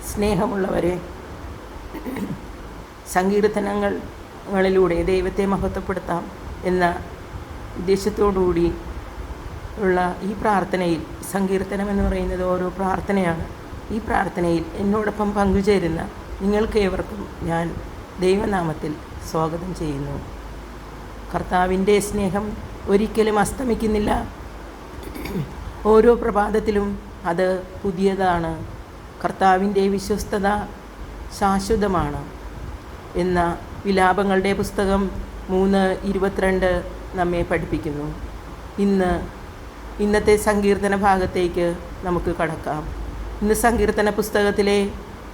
സ്നേഹമുള്ളവരെ, സങ്കീർത്തനങ്ങളിലൂടെ ദൈവത്തെ മഹത്വപ്പെടുത്താം എന്ന ഉദ്ദേശത്തോടുകൂടി ഉള്ള ഈ പ്രാർത്ഥനയിൽ, സങ്കീർത്തനം എന്ന് പറയുന്നത് ഓരോ പ്രാർത്ഥനയാണ്. ഈ പ്രാർത്ഥനയിൽ എന്നോടൊപ്പം പങ്കുചേരുന്ന നിങ്ങൾക്കേവർക്കും ഞാൻ ദൈവനാമത്തിൽ സ്വാഗതം ചെയ്യുന്നു. കർത്താവിൻ്റെ സ്നേഹം ഒരിക്കലും അസ്തമിക്കുന്നില്ല. ഓരോ പ്രഭാതത്തിലും അത് പുതിയതാണ്. കർത്താവിൻ്റെ വിശ്വസ്തത ശാശ്വതമാണ് എന്ന വിലാപങ്ങളുടെ പുസ്തകം 3:22 നമ്മെ പഠിപ്പിക്കുന്നു. ഇന്നത്തെ സങ്കീർത്തന ഭാഗത്തേക്ക് നമുക്ക് കടക്കാം. ഇന്ന് സങ്കീർത്തന പുസ്തകത്തിലെ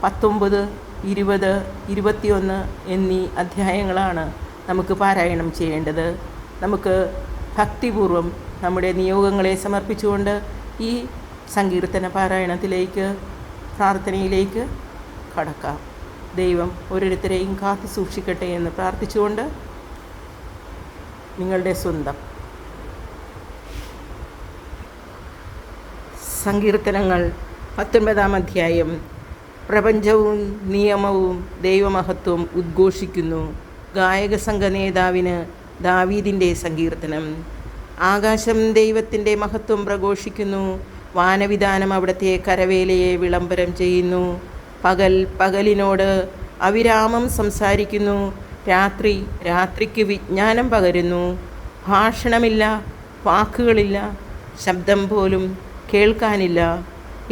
19, 20, 21 എന്നീ അധ്യായങ്ങളാണ് നമുക്ക് പാരായണം ചെയ്യേണ്ടത്. നമുക്ക് ഭക്തിപൂർവം നമ്മുടെ നിയോഗങ്ങളെ സമർപ്പിച്ചുകൊണ്ട് ഈ സങ്കീർത്തന പാരായണത്തിലേക്ക്, പ്രാർത്ഥനയിലേക്ക് കടക്കാം. ദൈവം ഓരോരുത്തരെയും കാത്തു സൂക്ഷിക്കട്ടെ എന്ന് പ്രാർത്ഥിച്ചുകൊണ്ട് നിങ്ങളുടെ സ്വന്തം സങ്കീർത്തനങ്ങൾ 19 അധ്യായം. പ്രപഞ്ചവും നിയമവും ദൈവമഹത്വം ഉദ്ഘോഷിക്കുന്നു. ഗായക സംഘ നേതാവിന് ദാവീദിൻ്റെ സങ്കീർത്തനം. ആകാശം ദൈവത്തിൻ്റെ മഹത്വം പ്രഘോഷിക്കുന്നു. വാനവിധാനം അവിടുത്തെ കരവേലയെ വിളംബരം ചെയ്യുന്നു. പകൽ പകലിനോട് അവിരാമം സംസാരിക്കുന്നു. രാത്രി രാത്രിക്ക് വിജ്ഞാനം പകരുന്നു. ഭാഷണമില്ല, വാക്കുകളില്ല, ശബ്ദം പോലും കേൾക്കാനില്ല.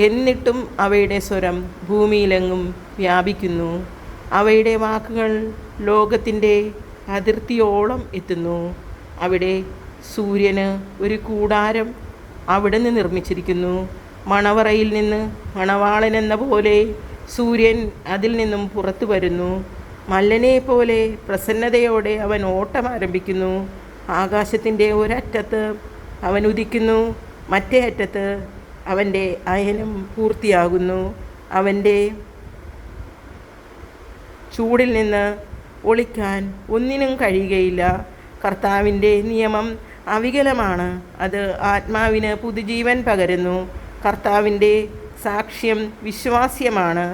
എന്നിട്ടും അവയുടെ സ്വരം ഭൂമിയിലെങ്ങും വ്യാപിക്കുന്നു. അവയുടെ വാക്കുകൾ ലോകത്തിൻ്റെ അതിർത്തിയോളം എത്തുന്നു. അവിടെ സൂര്യന് ഒരു കൂടാരം അവിടുന്ന് നിർമ്മിച്ചിരിക്കുന്നു. മണവറയിൽ നിന്ന് മണവാളനെന്ന പോലെ സൂര്യൻ അതിൽ നിന്നും പുറത്തു വരുന്നു. മല്ലനെ പോലെ പ്രസന്നതയോടെ അവൻ ഓട്ടം ആരംഭിക്കുന്നു. ആകാശത്തിൻ്റെ ഒരറ്റത്ത് അവൻ ഉദിക്കുന്നു, മറ്റേ അറ്റത്ത് അവൻ്റെ അയനം പൂർത്തിയാകുന്നു. അവൻ്റെ ചൂടിൽ നിന്ന് ഒളിക്കാൻ ഒന്നിനും കഴിയുകയില്ല. കർത്താവിൻ്റെ നിയമം അവികലമാണ്, അത് ആത്മാവിന് പുതുജീവൻ പകരുന്നു. കർത്താവിൻ്റെ സാക്ഷ്യം വിശ്വാസ്യമാണ്,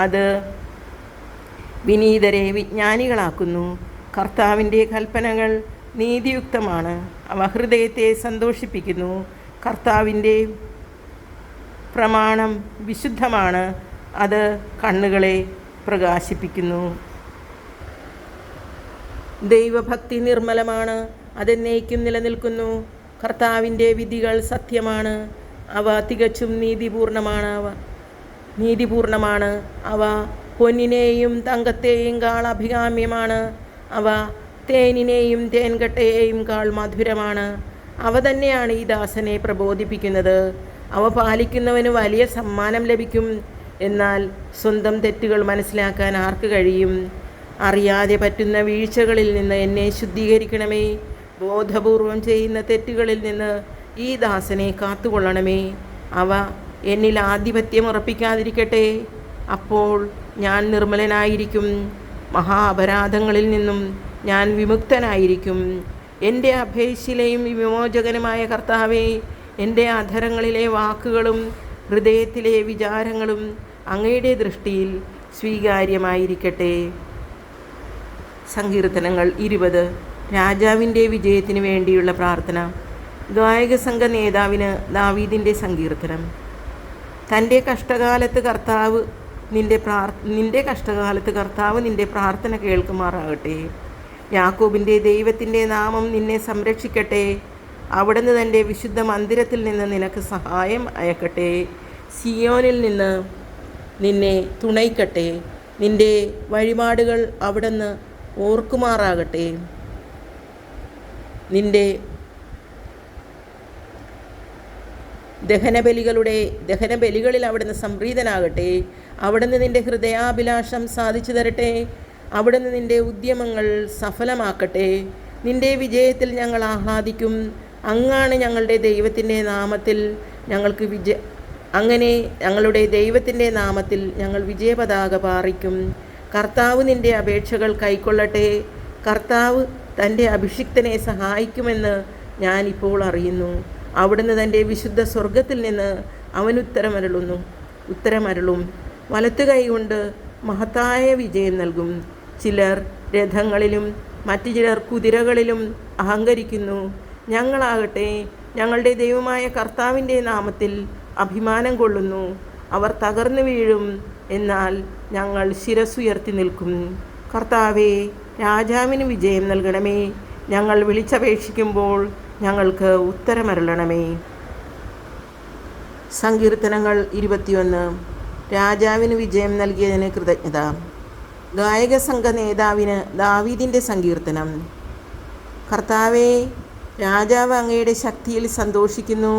അത് വിനീതരെ വിജ്ഞാനികളാക്കുന്നു. കർത്താവിൻ്റെ കൽപ്പനകൾ നീതിയുക്തമാണ്, അവ ഹൃദയത്തെ സന്തോഷിപ്പിക്കുന്നു. കർത്താവിൻ്റെ പ്രമാണം വിശുദ്ധമാണ്, അത് കണ്ണുകളെ പ്രകാശിപ്പിക്കുന്നു. ദൈവഭക്തി നിർമ്മലമാണ്, അതെന്നേക്കും നിലനിൽക്കുന്നു. കർത്താവിൻ്റെ വിധികൾ സത്യമാണ്, അവ തികച്ചും നീതിപൂർണമാണ്. അവ പൊന്നിനെയും തങ്കത്തെയും കാൾ അഭികാമ്യമാണ്. അവ തേനിനെയും തേൻകട്ടയെയും കാൾ മധുരമാണ്. അവ തന്നെയാണ് ഈ ദാസനെ പ്രബോധിപ്പിക്കുന്നത്. അവ പാലിക്കുന്നവന് വലിയ സമ്മാനം ലഭിക്കും. എന്നാൽ സ്വന്തം തെറ്റുകൾ മനസ്സിലാക്കാൻ ആർക്ക് കഴിയും? അറിയാതെ പറ്റുന്ന വീഴ്ചകളിൽ നിന്ന് എന്നെ ശുദ്ധീകരിക്കണമേ. ബോധപൂർവം ചെയ്യുന്ന തെറ്റുകളിൽ നിന്ന് ഈ ദാസനെ കാത്തുകൊള്ളണമേ. അവ എന്നിൽ ആധിപത്യം ഉറപ്പിക്കാതിരിക്കട്ടെ. അപ്പോൾ ഞാൻ നിർമ്മലനായിരിക്കും, മഹാ അപരാധങ്ങളിൽ നിന്നും ഞാൻ വിമുക്തനായിരിക്കും. എൻ്റെ അഭയശിലയും വിമോചകനുമായ കർത്താവേ, എൻ്റെ അധരങ്ങളിലെ വാക്കുകളും ഹൃദയത്തിലെ വിചാരങ്ങളും അങ്ങയുടെ ദൃഷ്ടിയിൽ സ്വീകാര്യമായിരിക്കട്ടെ. സങ്കീർത്തനങ്ങൾ 20. രാജാവിൻ്റെ വിജയത്തിന് വേണ്ടിയുള്ള പ്രാർത്ഥന. ഗായക സംഘ നേതാവിന് ദാവീദിൻ്റെ സങ്കീർത്തനം. നിന്റെ കഷ്ടകാലത്ത് കർത്താവ് നിന്റെ പ്രാർത്ഥന കേൾക്കുമാറാകട്ടെ. യാക്കോബിൻ്റെ ദൈവത്തിൻ്റെ നാമം നിന്നെ സംരക്ഷിക്കട്ടെ. അവിടുന്ന് തൻ്റെ വിശുദ്ധ മന്ദിരത്തിൽ നിന്ന് നിനക്ക് സഹായം അയക്കട്ടെ. സിയോനിൽ നിന്ന് നിന്നെ തുണയ്ക്കട്ടെ. നിന്റെ വഴിപാടുകൾ അവിടുന്ന് ഓർക്കുമാറാകട്ടെ. നിന്റെ ദഹനബലികളിൽ അവിടുന്ന് സംപ്രീതനാകട്ടെ. അവിടുന്ന് നിന്റെ ഹൃദയാഭിലാഷം സാധിച്ചു തരട്ടെ. അവിടുന്ന് നിന്റെ ഉദ്യമങ്ങൾ സഫലമാക്കട്ടെ. നിന്റെ വിജയത്തിൽ ഞങ്ങൾ ആഹ്ലാദിക്കും. അങ്ങാണ് ഞങ്ങളുടെ ദൈവത്തിൻ്റെ നാമത്തിൽ ഞങ്ങളുടെ ദൈവത്തിൻ്റെ നാമത്തിൽ ഞങ്ങൾ വിജയപതാക പാറിക്കും. കർത്താവ് നിന്റെ അപേക്ഷകൾ കൈക്കൊള്ളട്ടെ. കർത്താവ് തൻ്റെ അഭിഷിക്തനെ സഹായിക്കുമെന്ന് ഞാൻ ഇപ്പോൾ അറിയുന്നു. അവിടുന്ന് തൻ്റെ വിശുദ്ധ സ്വർഗത്തിൽ നിന്ന് അവൻ ഉത്തരമരുളും. വലത്തു കൈകൊണ്ട് മഹത്തായ വിജയം നൽകും. ചിലർ രഥങ്ങളിലും മറ്റു ചിലർ കുതിരകളിലും അഹങ്കരിക്കുന്നു. ഞങ്ങളാകട്ടെ ഞങ്ങളുടെ ദൈവമായ കർത്താവിൻ്റെ നാമത്തിൽ അഭിമാനം കൊള്ളുന്നു. അവർ തകർന്നു വീഴും, എന്നാൽ ഞങ്ങൾ ശിരസ്സുയർത്തി നിൽക്കും. കർത്താവേ, രാജാവിന് വിജയം നൽകണമേ. ഞങ്ങൾ വിളിച്ചപേക്ഷിക്കുമ്പോൾ ഞങ്ങൾക്ക് ഉത്തരമരുളണമേ. സങ്കീർത്തനങ്ങൾ 21. രാജാവിന് വിജയം നൽകിയതിന് കൃതജ്ഞത. ഗായക സംഘ നേതാവിന് ദാവീദിൻ്റെ സങ്കീർത്തനം. കർത്താവേ, രാജാവ് അങ്ങയുടെ ശക്തിയിൽ സന്തോഷിക്കുന്നു.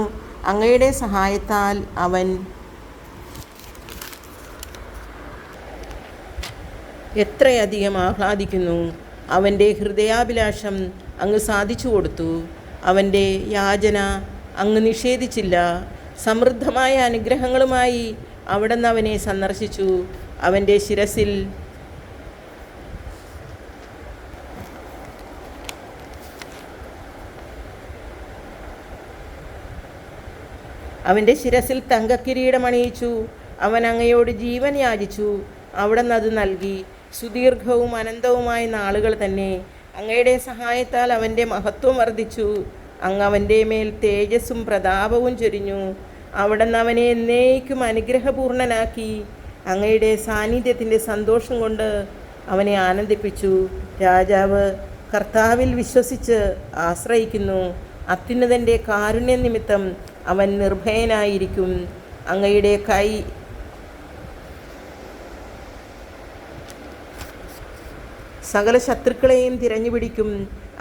അങ്ങയുടെ സഹായത്താൽ അവൻ എത്രയധികം ആഹ്ലാദിക്കുന്നു. അവൻ്റെ ഹൃദയാഭിലാഷം അങ്ങ് സാധിച്ചു കൊടുത്തു. അവൻ്റെ യാചന അങ്ങ് നിഷേധിച്ചില്ല. സമൃദ്ധമായ അനുഗ്രഹങ്ങളുമായി അവിടുന്ന് അവനെ സന്ദർശിച്ചു. അവൻ്റെ ശിരസിൽ തങ്കക്കിരീടമണിയിച്ചു. അവൻ അങ്ങയോട് ജീവൻ യാചിച്ചു. അവിടുന്ന് അത് നൽകി. സുദീർഘവും അനന്തവുമായ നാളുകൾ തന്നെ. അങ്ങയുടെ സഹായത്താൽ അവൻ്റെ മഹത്വം വർദ്ധിച്ചു. അങ്ങ് അവൻ്റെ മേൽ തേജസ്സും പ്രതാപവും ചൊരിഞ്ഞു. അവിടുന്ന് അവനെ എന്നേക്കും അനുഗ്രഹപൂർണനാക്കി. അങ്ങയുടെ സാന്നിധ്യത്തിൻ്റെ സന്തോഷം കൊണ്ട് അവനെ ആനന്ദിപ്പിച്ചു. രാജാവ് കർത്താവിൽ വിശ്വസിച്ച് ആശ്രയിക്കുന്നു. അത്യുന്നതൻ്റെ കാരുണ്യ നിമിത്തം അവൻ നിർഭയനായിരിക്കും. അങ്ങയുടെ കൈ സകല ശത്രുക്കളെയും തിരഞ്ഞുപിടിക്കും.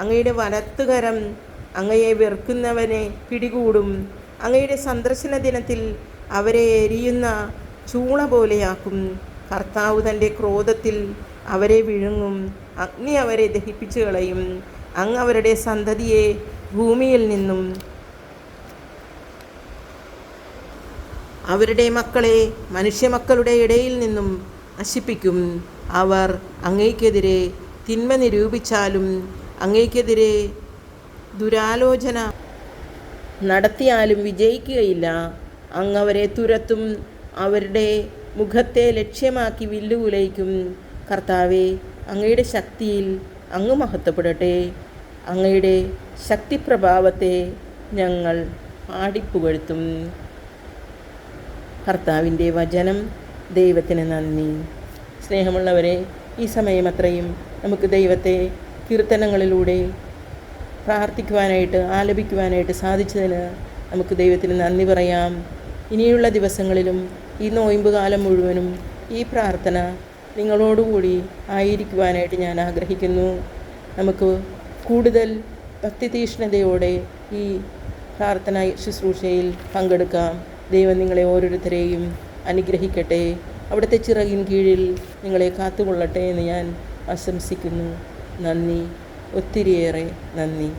അങ്ങയുടെ വലത്തുകരം അങ്ങയെ വെറുക്കുന്നവനെ പിടികൂടും. അങ്ങയുടെ സന്ദർശന ദിനത്തിൽ അവരെ എരിയുന്ന ചൂള പോലെയാക്കും. കർത്താവ് തൻ്റെ ക്രോധത്തിൽ അവരെ വിഴുങ്ങും. അഗ്നി അവരെ ദഹിപ്പിച്ചു കളയും. അങ്ങ് അവരുടെ സന്തതിയെ ഭൂമിയിൽ നിന്നും അവരുടെ മക്കളെ മനുഷ്യമക്കളുടെ ഇടയിൽ നിന്നും നശിപ്പിക്കും. അവർ അങ്ങയ്ക്കെതിരെ തിന്മ നിരൂപിച്ചാലും അങ്ങയ്ക്കെതിരെ ദുരാലോചന നടത്തിയാലും വിജയിക്കുകയില്ല. അങ്ങ് അവരെ തുരത്തും. അവരുടെ മുഖത്തെ ലക്ഷ്യമാക്കി വില്ലുകുലയ്ക്കും. കർത്താവേ, അങ്ങയുടെ ശക്തിയിൽ അങ്ങ് മഹത്വപ്പെടട്ടെ. അങ്ങയുടെ ശക്തിപ്രഭാവത്തെ ഞങ്ങൾ പാടിപ്പുകഴ്ത്തും. കർത്താവിൻ്റെ വചനം. ദൈവത്തിന് നന്ദി. സ്നേഹമുള്ളവരെ, ഈ സമയം അത്രയും നമുക്ക് ദൈവത്തെ കീർത്തനങ്ങളിലൂടെ പ്രാർത്ഥിക്കുവാനായിട്ട് ആലപിക്കുവാനായിട്ട് സാധിച്ചതിന് നമുക്ക് ദൈവത്തിന് നന്ദി പറയാം. ഇനിയുള്ള ദിവസങ്ങളിലും ഈ നോയമ്പ് കാലം മുഴുവനും ഈ പ്രാർത്ഥന നിങ്ങളോടുകൂടി ആയിരിക്കുവാനായിട്ട് ഞാൻ ആഗ്രഹിക്കുന്നു. നമുക്ക് കൂടുതൽ ഭക്തിതീഷ്ണതയോടെ ഈ പ്രാർത്ഥന ശുശ്രൂഷയിൽ പങ്കെടുക്കാം. ദൈവം നിങ്ങളെ ഓരോരുത്തരെയും അനുഗ്രഹിക്കട്ടെ. അവിടുത്തെ ചിറകിൻ കീഴിൽ നിങ്ങളെ കാത്തുകൊള്ളട്ടെ എന്ന് ഞാൻ ആശംസിക്കുന്നു. നന്ദി, ഒത്തിരിയേറെ നന്ദി.